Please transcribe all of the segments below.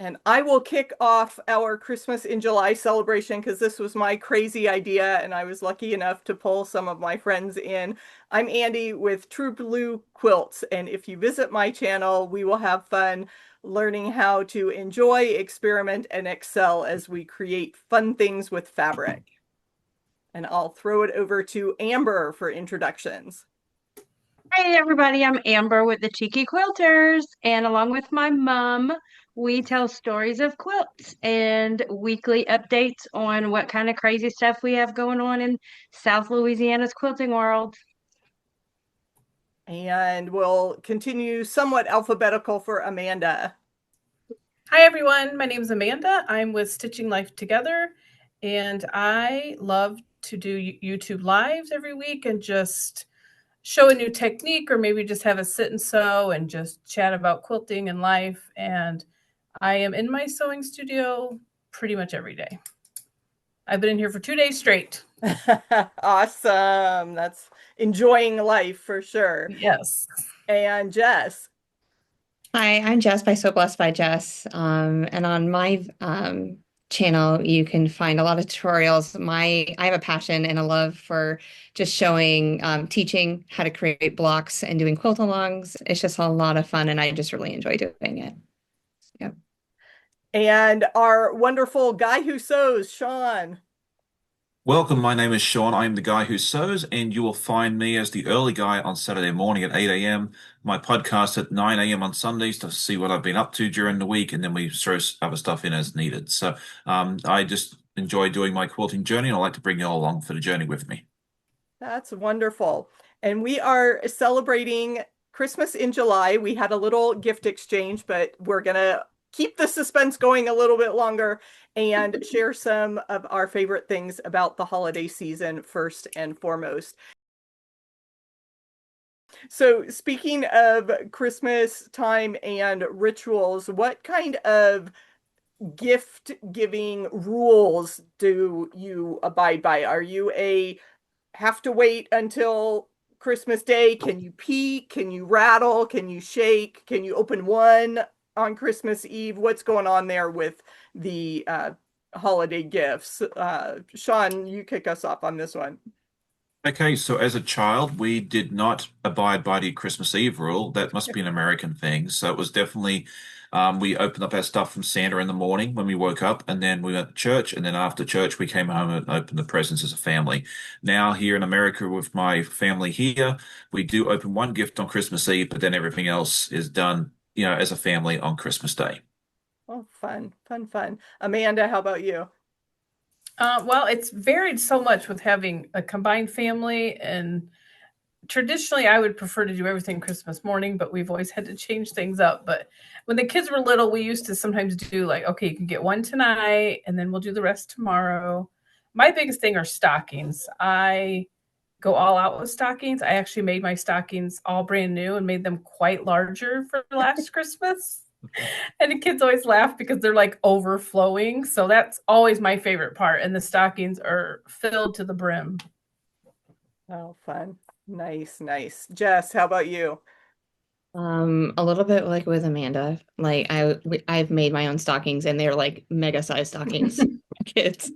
And I will kick off our Christmas in July celebration because this was my crazy idea, and I was lucky enough to pull some of my friends in. I'm Andi with True Blue Quilts, and if you visit my channel, we will have fun learning how to enjoy, experiment, and excel as we create fun things with fabric. And I'll throw it over to Amber for introductions. Hey everybody, I'm Amber with the Cheeky Quilters, and along with my mom, we tell stories of quilts and weekly updates on what kind of crazy stuff we have going on in South Louisiana's quilting world. And we'll continue somewhat alphabetical for Amanda. Hi everyone, my name is Amanda. I'm with Stitching Life Together, and I love to do YouTube lives every week and just show a new technique, or maybe just have a sit and sew and just chat about quilting and life. And I am in my sewing studio pretty much every day. I've been in here for 2 days straight. Awesome. That's enjoying life for sure. Yes. And Jess. Hi, I'm Jess by So Blessed by Jess. And on my channel, you can find a lot of tutorials. I have a passion and a love for just showing, teaching how to create blocks and doing quilt alongs. It's just a lot of fun, and I just really enjoy doing it. Yep. And our wonderful guy who sews, Sean. Welcome, my name is Sean. I'm the guy who sews, and you will find me as the early guy on Saturday morning at 8 a.m., my podcast at 9 a.m. on Sundays to see what I've been up to during the week, and then we throw other stuff in as needed. So I just enjoy doing my quilting journey, and I'd like to bring you all along for the journey with me. That's wonderful. And we are celebrating Christmas in July. We had a little gift exchange, but we're going to keep the suspense going a little bit longer and share some of our favorite things about the holiday season first and foremost. So, speaking of Christmas time and rituals, what kind of gift giving rules do you abide by? Are you a have to wait until Christmas Day? Can you peek? Can you rattle? Can you shake? Can you open one on Christmas Eve? What's going on there with the holiday gifts? Sean, you kick us off on this one. Okay, so as a child, we did not abide by the Christmas Eve rule. That must be an American thing. So it was definitely, we opened up our stuff from Santa in the morning when we woke up, and then we went to church, and then after church, we came home and opened the presents as a family. Now, here in America, with my family here, we do open one gift on Christmas Eve, but then everything else is done, as a family on Christmas Day. Oh, fun, fun, fun. Amanda, how about you? Well, it's varied so much with having a combined family, and traditionally I would prefer to do everything Christmas morning, but we've always had to change things up. But when the kids were little, we used to sometimes do like, okay, you can get one tonight and then we'll do the rest tomorrow. My biggest thing are stockings. I go all out with stockings. I actually made my stockings all brand new and made them quite larger for last Christmas. And the kids always laugh because they're like overflowing. So that's always my favorite part. And the stockings are filled to the brim. Oh, fun. Nice, nice. Jess, how about you? A little bit like with Amanda. I've made my own stockings, and they're like mega size stockings for kids.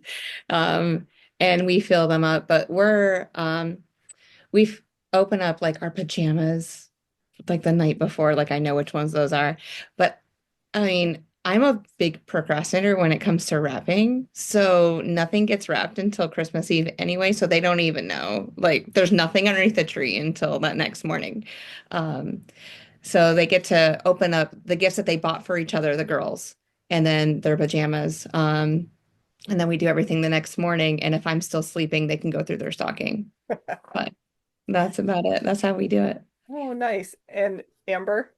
Um, and we fill them up, but we've opened up like our pajamas like the night before. Like I know which ones those are. But I mean, I'm a big procrastinator when it comes to wrapping. So nothing gets wrapped until Christmas Eve anyway. So they don't even know. Like there's nothing underneath the tree until that next morning. Um, so they get to open up the gifts that they bought for each other, the girls, and then their pajamas. And then we do everything the next morning. And if I'm still sleeping, they can go through their stocking. But that's about it. That's how we do it. Oh, nice. And Amber?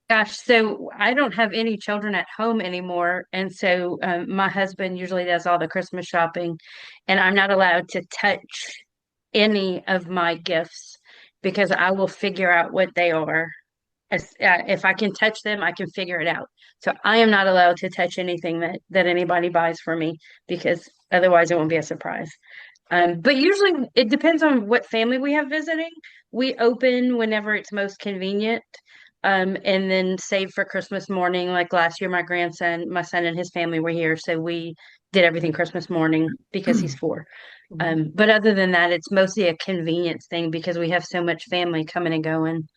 Gosh, so I don't have any children at home anymore, and so my husband usually does all the Christmas shopping, and I'm not allowed to touch any of my gifts because I will figure out what they are. If I can touch them, I can figure it out. So I am not allowed to touch anything that anybody buys for me because otherwise it won't be a surprise. But usually it depends on what family we have visiting. We open whenever it's most convenient. and then save for Christmas morning. Like last year, my son and his family were here, so we did everything Christmas morning because he's 4. But other than that, it's mostly a convenience thing because we have so much family coming and going.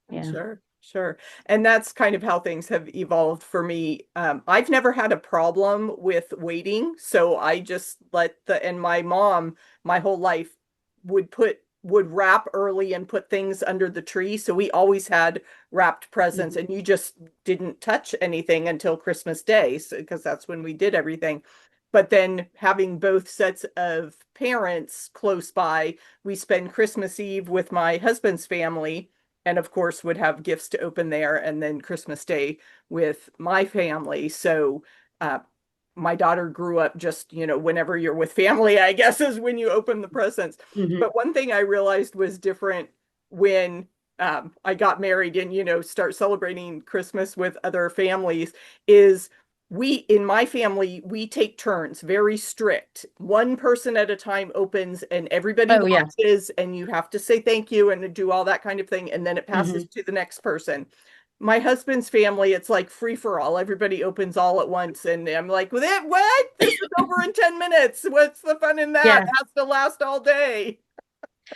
Yeah. Sure, sure. And that's kind of how things have evolved for me. I've never had a problem with waiting, so I just and my mom, my whole life would wrap early and put things under the tree. So we always had wrapped presents, and you just didn't touch anything until Christmas Day, because that's when we did everything. But then having both sets of parents close by, we spend Christmas Eve with my husband's family, and of course would have gifts to open there, and then Christmas Day with my family. So my daughter grew up just, whenever you're with family, I guess, is when you open the presents. Mhm. But one thing I realized was different when I got married and, start celebrating Christmas with other families is in my family, we take turns, very strict. One person at a time opens and everybody Oh, yeah. watches, and you have to say thank you and do all that kind of thing. And then it passes to the next person. My husband's family, it's like free for all. Everybody opens all at once. And I'm like, what? This is over in 10 minutes. What's the fun in that? Yeah. It has to last all day.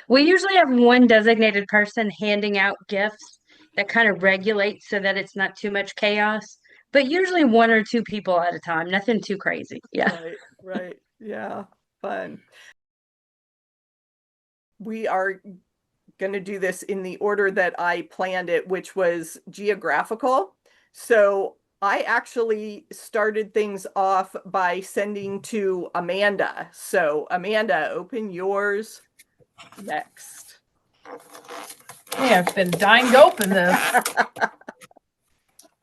We usually have one designated person handing out gifts that kind of regulates so that it's not too much chaos, but usually 1 or 2 people at a time, nothing too crazy. Yeah. Right, right. Yeah, fun. We are going to do this in the order that I planned it, which was geographical. So I actually started things off by sending to Amanda. So Amanda, open yours next. Hey, I've been dying to open this.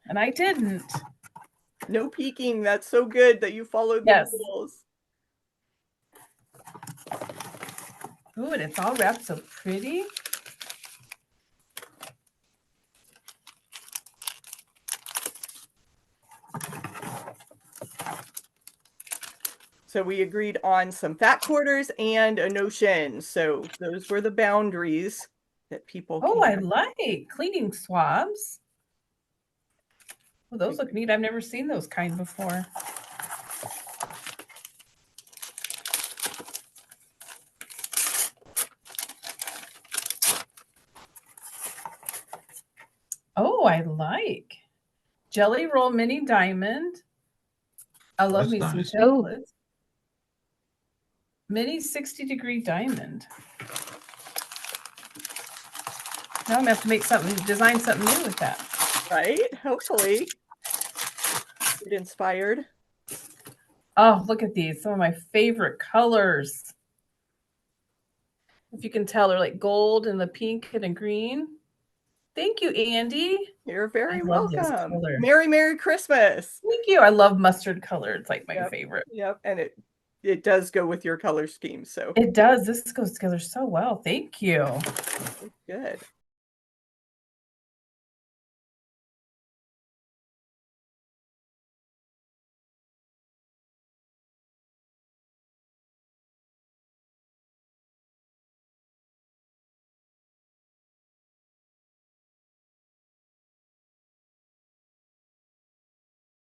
And I didn't. No peeking. That's so good that you followed the rules. Ooh, and it's all wrapped so pretty. So we agreed on some fat quarters and a notion. So those were the boundaries that people Oh, I can. like cleaning swabs. Well, those look neat. I've never seen those kind before. Oh, I like Jelly Roll Mini Diamond. I love me some chocolates. Mini 60-degree diamond. Now I'm gonna have to make design something new with that. Right? Hopefully. Get inspired. Oh, look at these. Some of my favorite colors. If you can tell, they're like gold and the pink and the green. Thank you, Andi. You're very welcome. Merry Christmas. Thank you. I love mustard color. It's like my favorite. Yep. And it does go with your color scheme. So it does. This goes together so well. Thank you. Good.